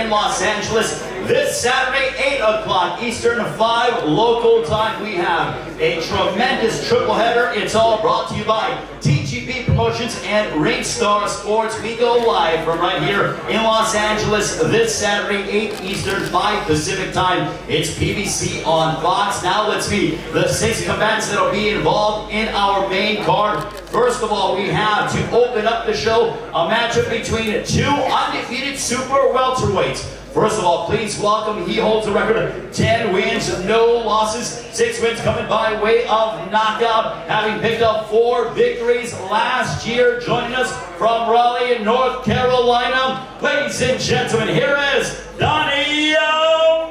in Los Angeles. This Saturday, 8 o'clock Eastern, 5 local time. We have a tremendous triple header. It's all brought to you by TGP Promotions and Ringstar Sports. We go live from right here in Los Angeles this Saturday, 8 Eastern, 5 Pacific time. It's PBC on Fox. Now let's meet the 6 combatants that will be involved in our main card. First of all, we have to open up the show a matchup between 2 undefeated super welterweights. First of all, please welcome, he holds a record of 10 wins, no losses, 6 wins coming by way of knockout, having picked up 4 victories last year. Joining us from Raleigh, North Carolina, ladies and gentlemen, here is Donnie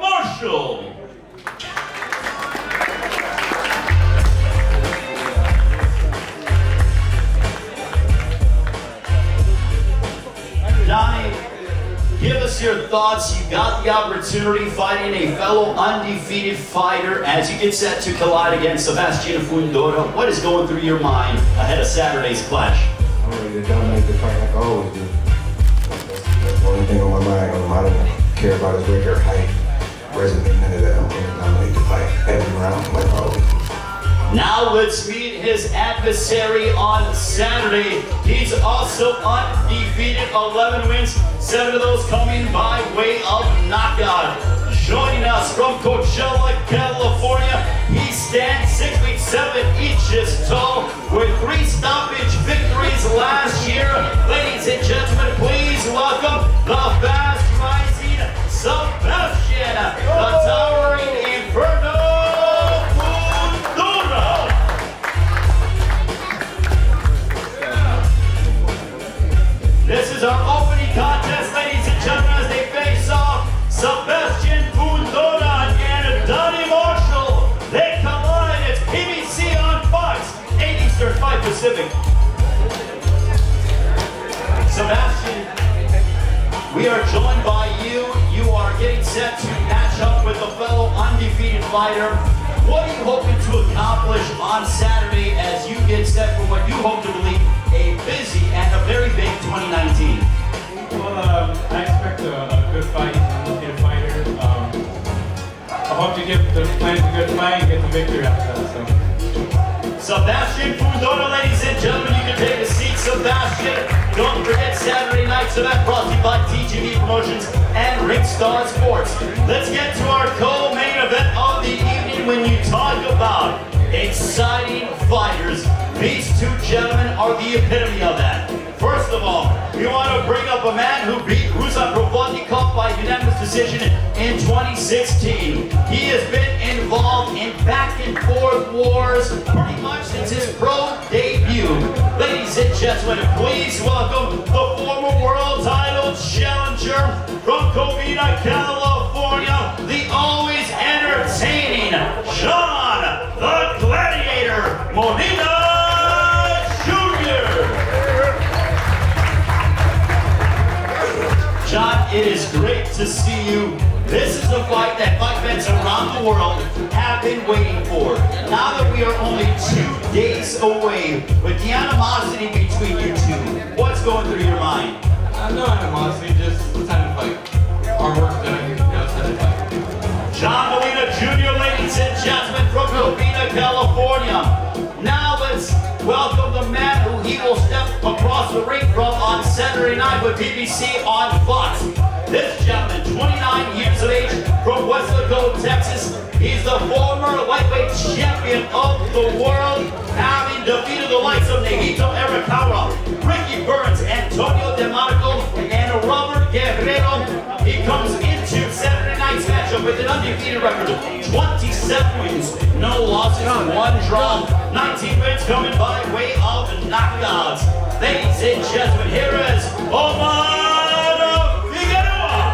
Marshall. Donnie, give us your thoughts. You got the opportunity fighting a fellow undefeated fighter as you get set to collide against Sebastian Fundora. What is going through your mind ahead of Saturday's clash? I'm ready to dominate the fight like I always do. That's the only thing on my mind. I don't care about his record, height, resume, none of that. I'm going to dominate the fight every round like I always do. Now let's meet his adversary on Saturday. He's also undefeated, 11 wins, 7 of those coming by way of knockout. Joining us from Coachella, California, he stands 6'7" inches tall with 3 stoppage victories last year. Ladies and gentlemen, please welcome the fast rising Sebastian, the towering Inferno. This is our opening contest, ladies and gentlemen, as they face off Sebastian Fundora and Donnie Marshall. They collide. It's PBC on Fox, 8 Eastern, 5 Pacific. Sebastian, we are joined by you. You are getting set to match up with a fellow undefeated fighter. What are you hoping to accomplish on Saturday as you get set for what you hope to believe a busy and a very big 2019? Well, I expect a good fight, a good fighter. I hope to give the fans a good fight and get the victory out of that. Sebastian Fundora, ladies and gentlemen, you can take a seat. Sebastian, don't forget Saturday night's event brought to you by TGP Promotions and Ringstar Sports. Let's get to our co-main event of the evening. When you talk about exciting fighters, these 2 gentlemen are the epitome of that. First of all, we want to bring up a man who beat Ruslan Provodnikov by unanimous decision in 2016. He has been involved in back-and-forth wars pretty much since his pro debut. Ladies and gentlemen, please welcome the former world title challenger from Covina, California, the always entertaining John the Gladiator Molina Jr. John, it is great to see you. This is the fight that fight fans around the world have been waiting for. Now that we are only 2 days away with the animosity between you 2, what's going through your mind? No animosity, just time to fight. Our work's done, now it's time to fight. John Molina Jr., ladies and gentlemen, from Covina, California. Now let's welcome the man who he will step across the ring from on Saturday night with PBC on Fox. This gentleman, 29 years of age, from Weslaco, Texas. He's the former lightweight champion of the world, having defeated the likes of Nagito Arakawa, Ricky Burns, Antonio DeMonico, and Robert Guerrero. He comes into Saturday night's matchup with an undefeated record of 27 wins, no losses, 1 draw, 19 wins coming by way of knockouts. Ladies and gentlemen, here is Omar Figueroa.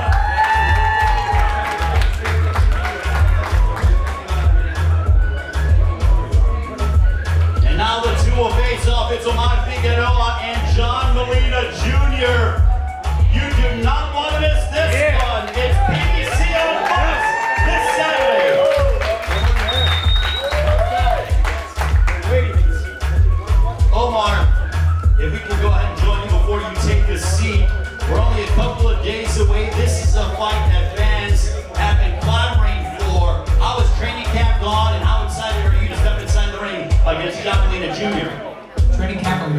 And now the 2 will face off. It's Omar Figueroa and John Molina Jr. You do not want to miss this one. It's PBC on Fox this Saturday. Omar, if we can go ahead and join you before you take a seat. We're only a couple of days away. This is a fight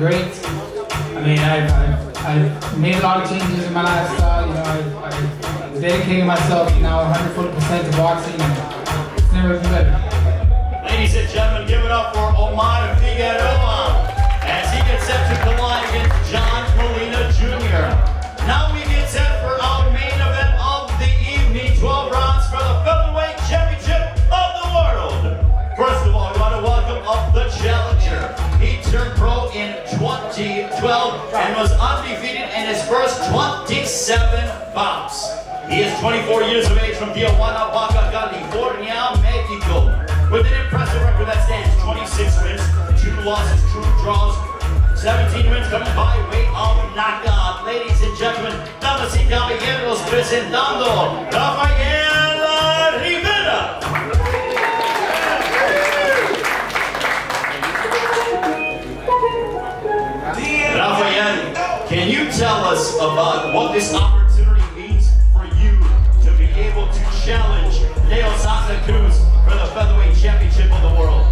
great. I mean, I've made a lot of changes in my lifestyle. You know, I've dedicated myself now 100% to boxing, and it's never been better. Ladies and gentlemen, give it up for Omar Figueroa as he gets set to collide against John Molina Jr. Now we get set for our main event of the evening, 12 rounds for the featherweight championship of the world. First of all, we want to welcome up the challenger. He turned pro in 2012 and was undefeated in his first 27 bouts. He is 24 years of age from Tijuana, Baja California, Mexico, with an impressive record that stands 26 wins, 2 losses, 2 draws, 17 wins coming by way of knockout. Ladies and gentlemen, damas y caballeros, presentando Rafael Rivera. Rafael, can you tell us about what this opportunity means for you to be able to challenge Santa Cruz for the featherweight championship of the world?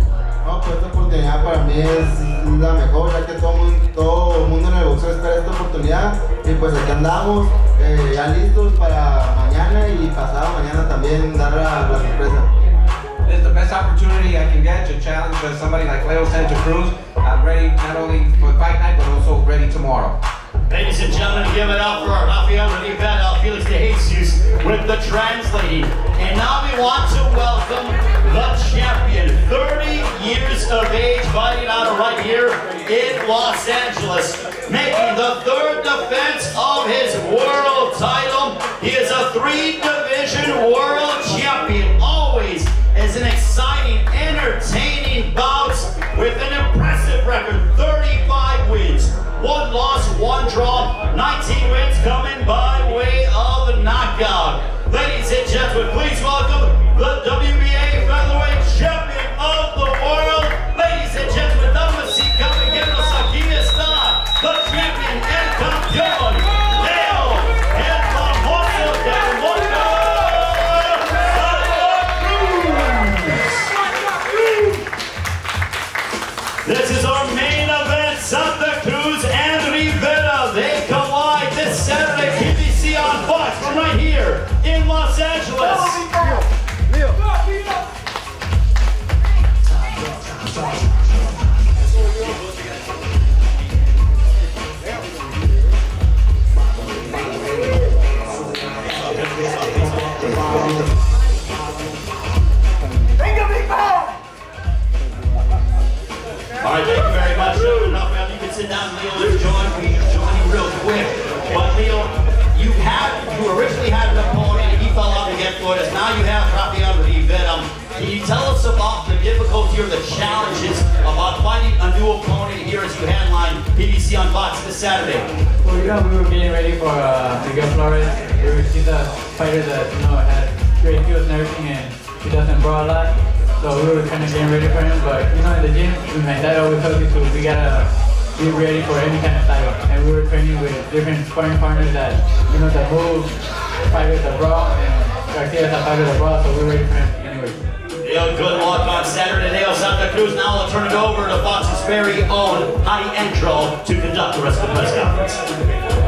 No, pues esta oportunidad para mí es la mejor, ya que todo el mundo en el boxeo espera esta oportunidad y pues aquí andamos ya listos para mañana y pasado mañana también dar la sorpresa. It's the best opportunity I can get to challenge somebody like Leo Santa Cruz. I'm ready not only for fight night but also ready tomorrow. Ladies and gentlemen, give it up for Rafael Rivera, Felix de Jesus with the translating. And now we want to welcome the champion, 30 years of age, fighting out of right here in Los Angeles, making the 3rd defense of his world title. He is a 3-division world champion, always as an exciting, entertaining bouts with an impressive record, 35 wins, 1 loss, 1 draw, 19 wins coming by way of knockout. Ladies and gentlemen, please welcome the WBA featherweight champion of the world. Ladies and gentlemen, damas y caballeros, aquí está the champion and campeón, Leo el famoso del mundo, Santa Cruz. This is our main event, Santa Cruz and Rivera. They collide this Saturday, PBC on Fox from right here in Los Angeles. All right, thank you very much, Rafael. You can sit down, Leo. Let's join you real quick. But Leo, you originally had an opponent, and he fell out to get Flores. Now you have Rafael Rivera. Can you tell us about the difficulty or the challenges about finding a new opponent here as you headline PBC on Fox this Saturday? Well, you know, we were getting ready for Miguel Flores. He's a fighter that, you know, had great skills and everything, and he doesn't brawl a lot. So we were kind of getting ready for him, but you know, in the gym, my dad always told me we gotta be ready for any kind of title. And we were training with different sparring partners that, you know, that move, fight with the brawl, and Garcia's a fighter with the brawl, so we were ready for him anyway. Leo, good luck on Saturday. Leo Santa Cruz. Now I'll turn it over to Fox's very own Hadi Entro to conduct the rest of the press conference.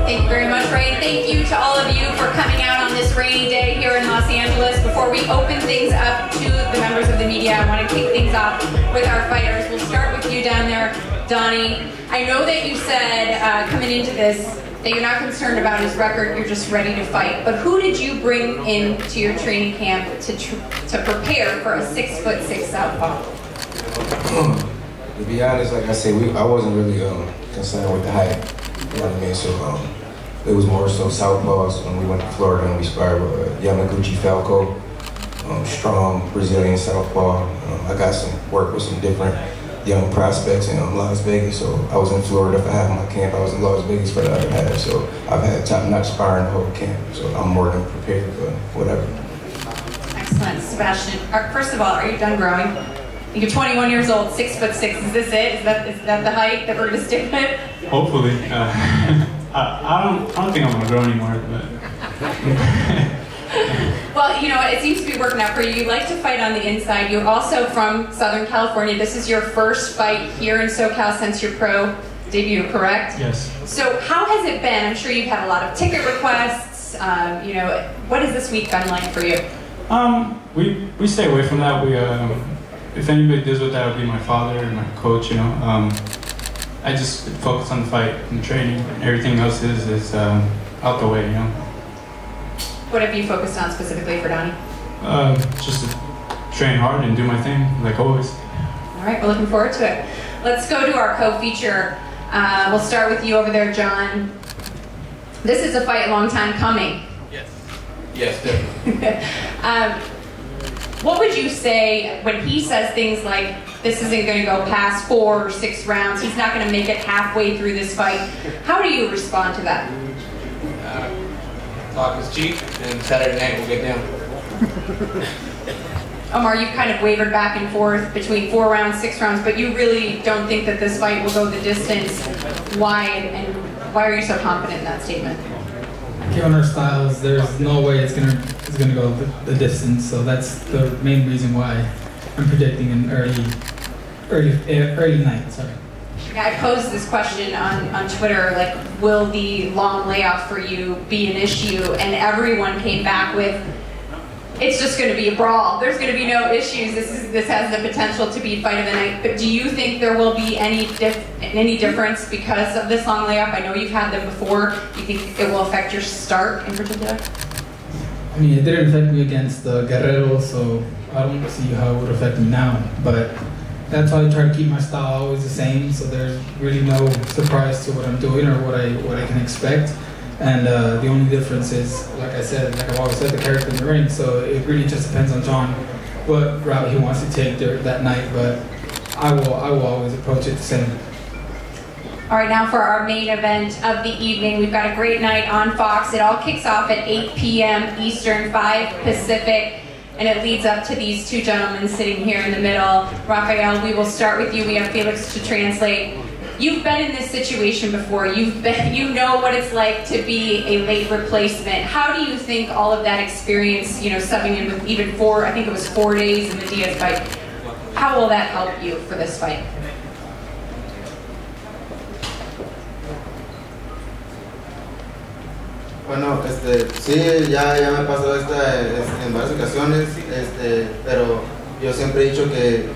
Thank you very much, Ray. Thank you to all of you for coming out on this rainy day here in Los Angeles. Before we open things up to the members of the media, I want to kick things off with our fighters. We'll start with you down there, Donnie. I know that you said coming into this that you're not concerned about his record, you're just ready to fight. But who did you bring into your training camp to prepare for a 6'6" southpaw? To be honest, like I said, I wasn't really concerned with the height. You know what I mean? So it was more so southpaws when we went to Florida and we sparred with Yamaguchi Falco, strong Brazilian southpaw. I got some work with some different young prospects in Las Vegas. So I was in Florida for half my camp. I was in Las Vegas for the other half. So I've had top-notch sparring the whole camp. So I'm more than prepared for whatever. Excellent, Sebastian. First of all, are you done growing? You're 21 years old, 6'6". Is this it? Is that the height that we're gonna stick with? Hopefully. I don't think I'm gonna grow anymore, but. Well, you know what? It seems to be working out for you. You like to fight on the inside. You're also from Southern California. This is your first fight here in SoCal since your pro debut, correct? Yes. So how has it been? I'm sure you've had a lot of ticket requests. You know, what has this week been like for you? We stay away from that. We if anybody deals with that, it would be my father and my coach. You know, I just focus on the fight and the training. Everything else is out the way. You know. What have you focused on specifically for Donnie? Just to train hard and do my thing, like always. All right, we're looking forward to it. Let's go to our co-feature. We'll start with you over there, John. This is a fight a long time coming. Yes. Yes, definitely. What would you say when he says things like, this isn't going to go past 4 or 6 rounds, he's not going to make it halfway through this fight? How do you respond to that? Talk is cheap, and Saturday night we'll get down. Omar, you've kind of wavered back and forth between 4 rounds, 6 rounds, but you really don't think that this fight will go the distance. Why, and why are you so confident in that statement? Given our styles, there's no way it's gonna go the distance. So that's the main reason why I'm predicting an early night. Sorry. Yeah, I posed this question on Twitter, like, will the long layoff for you be an issue? And everyone came back with, it's just going to be a brawl. There's going to be no issues. This has the potential to be fight of the night. But do you think there will be any difference because of this long layoff? I know you've had them before. Do you think it will affect your start in particular? I mean, it didn't affect me against Guerrero, so I don't see how it would affect me now. But that's why I try to keep my style always the same, so there's really no surprise to what I'm doing or what I can expect. And the only difference is, like I said, like I've always said, the character in the ring. So it really just depends on John, what route he wants to take that night. But I will always approach it the same. All right, now for our main event of the evening, we've got a great night on Fox. It all kicks off at 8 p.m. Eastern, 5 Pacific, and it leads up to these two gentlemen sitting here in the middle. Rafael, we will start with you. We have Felix to translate. You've been in this situation before. You know what it's like to be a late replacement. How do you think all of that experience, you know, subbing in with even 4, I think it was 4 days in the Diaz fight, how will that help you for this fight? Bueno, sí, ya me pasó en varias ocasiones, pero yo siempre he dicho que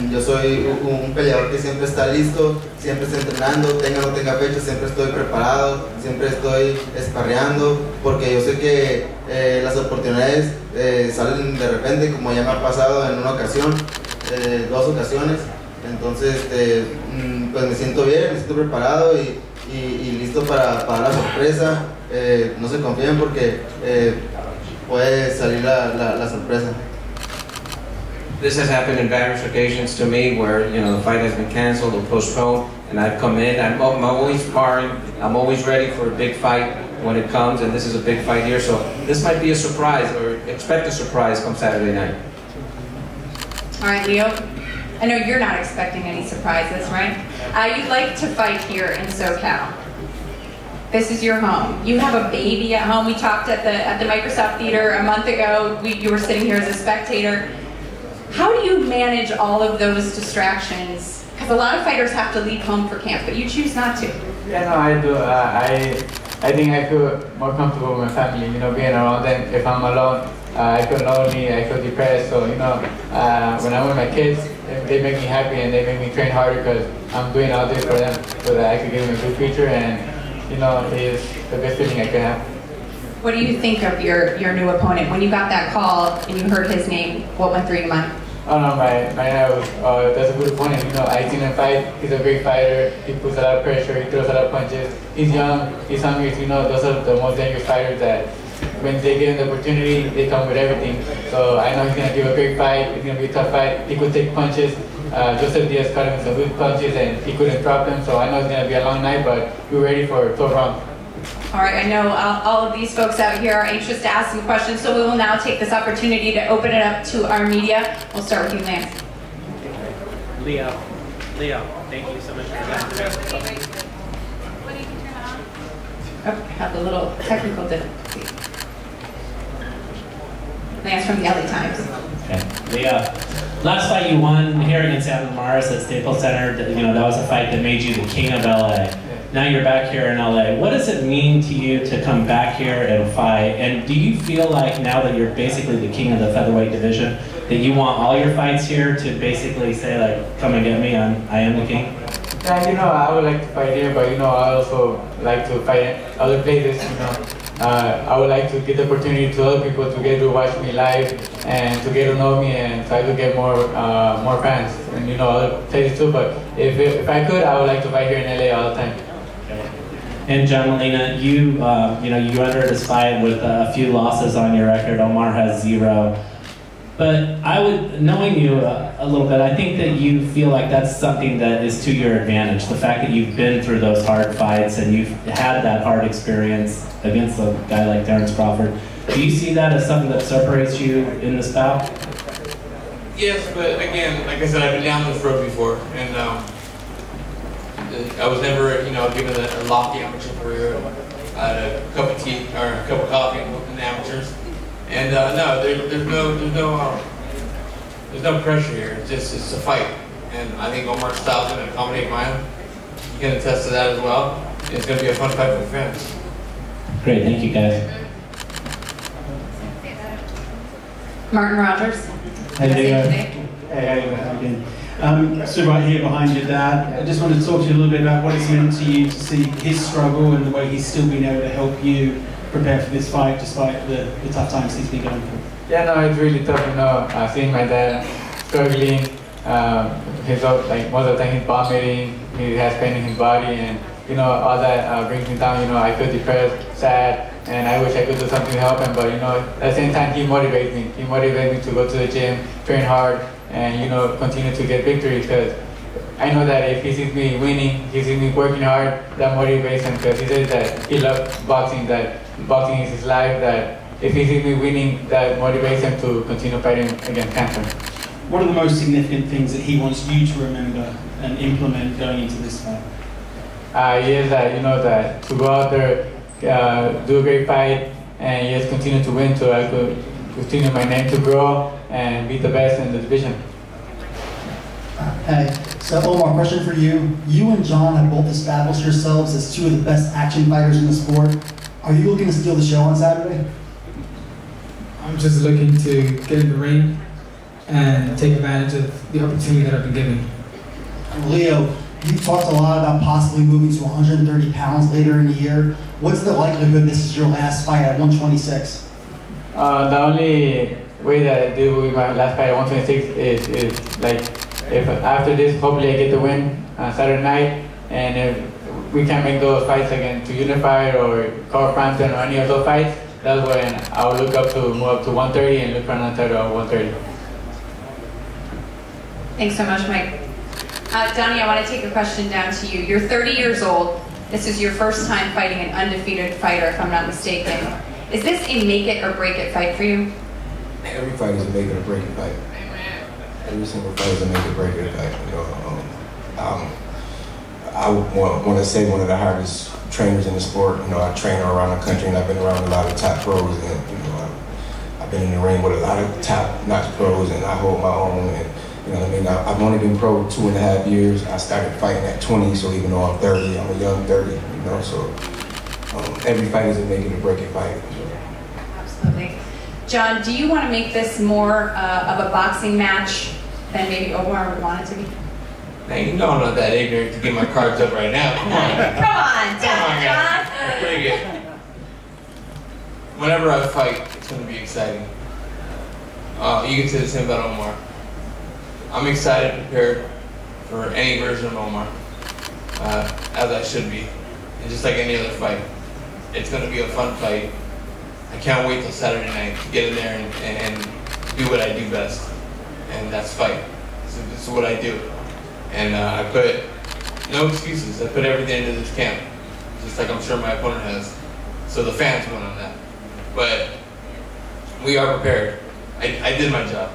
yo soy un peleador que siempre está listo, siempre está entrenando, tenga o no tenga fecha, siempre estoy preparado, siempre estoy esparreando, porque yo sé que las oportunidades salen de repente, como ya me ha pasado en una ocasión, 2 ocasiones, entonces pues me siento bien, me siento preparado y listo para la sorpresa. No se confíen porque puede salir la sorpresa. This has happened in various occasions to me where, you know, the fight has been canceled or postponed, and I've come in. I'm always sparring. I'm always ready for a big fight when it comes, and this is a big fight here. So this might be a surprise, or expect a surprise come Saturday night. All right, Leo. I know you're not expecting any surprises, right? You'd like to fight here in SoCal. This is your home. You have a baby at home. We talked at the Microsoft Theater a month ago. You were sitting here as a spectator. How do you manage all of those distractions? Because a lot of fighters have to leave home for camp, but you choose not to. Yeah, no, I do. I think I feel more comfortable with my family, you know, being around them. If I'm alone, I feel lonely, I feel depressed. So, you know, when I'm with my kids, they make me happy and they make me train harder because I'm doing all this for them so that I can give them a good future, and, you know, it's the best feeling I can have. What do you think of your new opponent? When you got that call and you heard his name, what went through your mind? Oh no, my was, that's a good opponent. You know, I seen him fight. He's a great fighter. He puts a lot of pressure. He throws a lot of punches. He's young. He's hungry. You know, those are the most dangerous fighters that when they get an opportunity, they come with everything. So I know he's gonna give a great fight. It's gonna be a tough fight. He could take punches. Joseph Diaz cut him some good punches and he couldn't drop them. So I know it's gonna be a long night, but we're ready for 12 rounds. All right, I know all of these folks out here are anxious to ask some questions, so we will now take this opportunity to open it up to our media. We'll start with you, Lance. Leo, thank you so much for your time. Oh, have a little technical difficulty. Lance from the LA Times. Okay. Leo, Last fight you won here against Adam Morris at Staples Center, you know, that was a fight that made you the king of LA. Now you're back here in LA. What does it mean to you to come back here and fight? And do you feel like now that you're basically the king of the featherweight division, that you want all your fights here to basically say like, come and get me, I am the king? Yeah, you know, I would like to fight here, but you know, I also like to fight in other places, you know. I would like to give the opportunity to other people to get to watch me live and to get to know me and try to get more fans and, you know, other places too. But if I could, I would like to fight here in LA all the time. And John Molina, you you entered this fight with a few losses on your record. Omar has 0. But knowing you a little bit, I think that you feel like that's something that is to your advantage. The fact that you've been through those hard fights and you've had that hard experience against a guy like Terrence Crawford. Do you see that as something that separates you in this bout? Yes, but again, like I said, I've been down this road before, and I was never, given a lofty amateur career. I had a cup of tea or a cup of coffee in the amateurs, and no, there's no pressure here. It's a fight, and I think Omar's style is going to accommodate mine. You can attest to that as well. It's going to be a fun fight for the fans. Great, thank you guys. Martin Rogers. Hey, how you doing? So right here behind your dad, I just wanted to talk to you a little bit about what it's meant to you to see his struggle and the way he's still been able to help you prepare for this fight despite the tough times he's been going through. Yeah, no, it's really tough, seeing my dad struggling. He's like most of the time he's vomiting, he has pain in his body, and all that brings me down. I feel depressed, sad, and I wish I could do something to help him. But at the same time, he motivates me. He motivates me to go to the gym, train hard, and continue to get victories. Because I know that if he sees me winning, he sees me working hard, that motivates him. Because he says that he loves boxing, that boxing is his life. That if he sees me winning, that motivates him to continue fighting against cancer. What are the most significant things that he wants you to remember and implement going into this fight? Yes, that to go out there, do a great fight, and yes, continue to win, so I could continue my name to grow and be the best in the division. Hey, so Omar, question for you. You and John have both established yourselves as two of the best action fighters in the sport. Are you looking to steal the show on Saturday? I'm just looking to get in the ring and take advantage of the opportunity that I've been given. Leo, you've talked a lot about possibly moving to 130 pounds later in the year. What's the likelihood this is your last fight at 126? The only way that I do with my last fight at 126 is like, if after this, hopefully I get the win on Saturday night, and if we can make those fights again to Unified or Carl Frampton or any of those fights, that's when I'll look up to move up to 130 and look for another title at 130. Thanks so much, Mike. Donnie, I want to take a question down to you. You're 30 years old. This is your first time fighting an undefeated fighter, if I'm not mistaken. Is this a make it or break it fight for you? Every fight is a make it or break it fight. Every single fight is a make it or break it fight. I want to say one of the hardest trainers in the sport. I train around the country, and I've been around a lot of top pros, and I've been in the ring with a lot of top-notch pros, and I hold my own. And I've only been pro 2.5 years. I started fighting at 20, so even though I'm 30, I'm a young 30. So every fight is a make it or break it fight. Absolutely. John, do you want to make this more of a boxing match than maybe Omar would want it to be? Now, you know I'm not that ignorant to get my cards up right now. Come on. Come on, John. Bring it. Whenever I fight, it's going to be exciting. You can say the same about Omar. I'm excited, prepared for any version of Omar, as I should be. And just like any other fight, it's going to be a fun fight. I can't wait till Saturday night to get in there and do what I do best, and that's fight. This is what I do. And I put no excuses. I put everything into this camp, just like I'm sure my opponent has. So the fans won on that. But we are prepared. I did my job.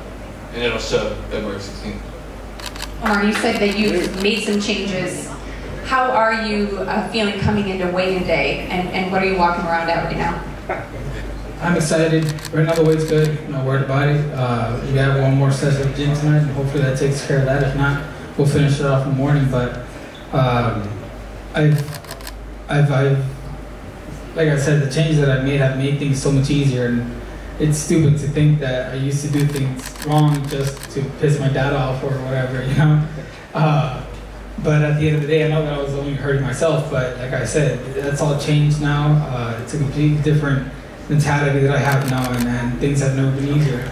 And it'll show February 16th. Omar, you said that you've made some changes. How are you feeling coming into weigh-in day, and what are you walking around at right now? I'm excited. Right now the weight's good. No word about it. We got one more session of gym tonight, and hopefully that takes care of that. If not, we'll finish it off in the morning. But I've like I said, the changes that I've made things so much easier. And it's stupid to think that I used to do things wrong just to piss my dad off or whatever, you know. But at the end of the day, I know that I was only hurting myself. But like I said, that's all changed now. It's a completely different mentality that I have now, and things have never been easier.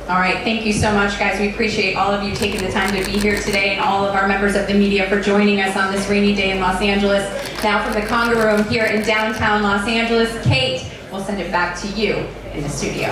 All right, thank you so much, guys. We appreciate all of you taking the time to be here today, and all of our members of the media for joining us on this rainy day in Los Angeles. Now from the Conga Room here in downtown Los Angeles, Kate, we'll send it back to you in the studio.